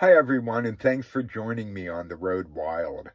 Hi everyone, and thanks for joining me on The Road Wild.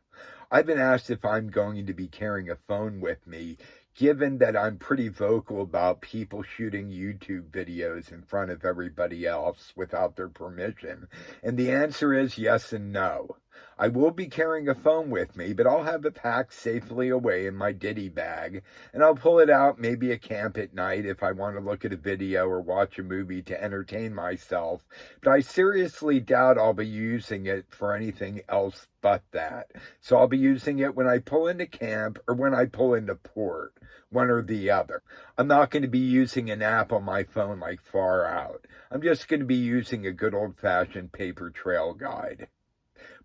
I've been asked if I'm going to be carrying a phone with me, given that I'm pretty vocal about people shooting YouTube videos in front of everybody else without their permission. And the answer is yes and no. I will be carrying a phone with me, but I'll have it packed safely away in my ditty bag, and I'll pull it out maybe at camp at night if I want to look at a video or watch a movie to entertain myself, but I seriously doubt I'll be using it for anything else but that. So I'll be using it when I pull into camp or when I pull into port, one or the other. I'm not going to be using an app on my phone like far out. I'm just going to be using a good old-fashioned paper trail guide.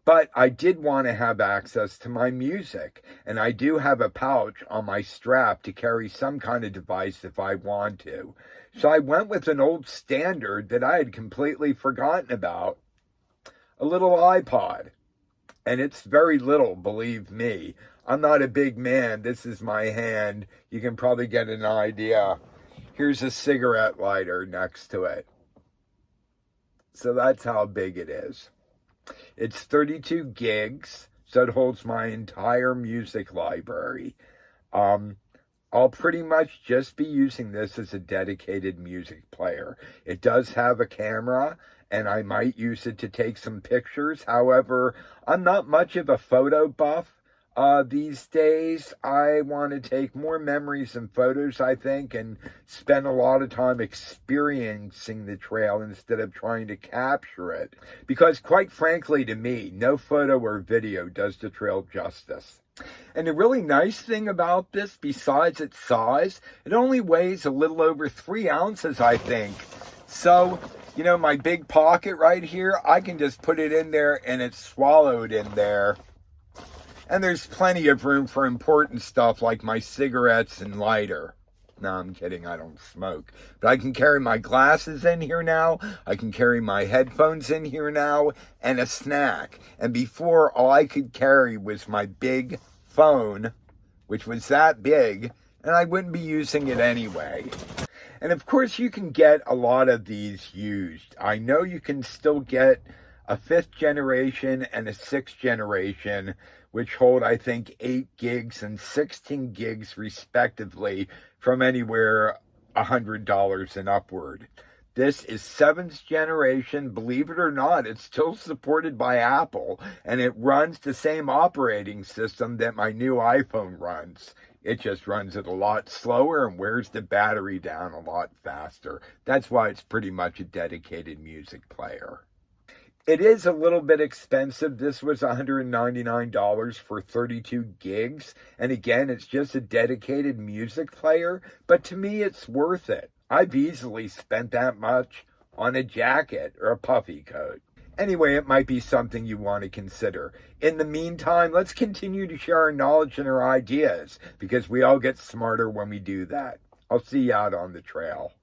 But I did want to have access to my music, and I do have a pouch on my strap to carry some kind of device if I want to. So I went with an old standard that I had completely forgotten about, a little iPod. And it's very little, believe me. I'm not a big man. This is my hand. You can probably get an idea. Here's a cigarette lighter next to it. So that's how big it is. It's 32 gigs, so it holds my entire music library. I'll pretty much just be using this as a dedicated music player. It does have a camera, and I might use it to take some pictures. However, I'm not much of a photo buff these days. I want to take more memories and photos, I think, and spend a lot of time experiencing the trail instead of trying to capture it. Because quite frankly to me, no photo or video does the trail justice. And the really nice thing about this, besides its size, it only weighs a little over 3 ounces, I think. So, you know, my big pocket right here, I can just put it in there and it's swallowed in there. And there's plenty of room for important stuff like my cigarettes and lighter. No, I'm kidding, I don't smoke. But I can carry my glasses in here now, I can carry my headphones in here now, and a snack. And before, all I could carry was my big phone, which was that big, and I wouldn't be using it anyway. And of course, you can get a lot of these used. I know you can still get a 5th generation and a 6th generation, which hold, I think, 8 gigs and 16 gigs respectively, from anywhere $100 and upward. This is 7th generation. Believe it or not, it's still supported by Apple, and it runs the same operating system that my new iPhone runs. It just runs it a lot slower and wears the battery down a lot faster. That's why it's pretty much a dedicated music player. It is a little bit expensive. This was $199 for 32 gigs. And again, it's just a dedicated music player. But to me, it's worth it. I've easily spent that much on a jacket or a puffy coat. Anyway, it might be something you want to consider. In the meantime, let's continue to share our knowledge and our ideas, because we all get smarter when we do that. I'll see you out on the trail.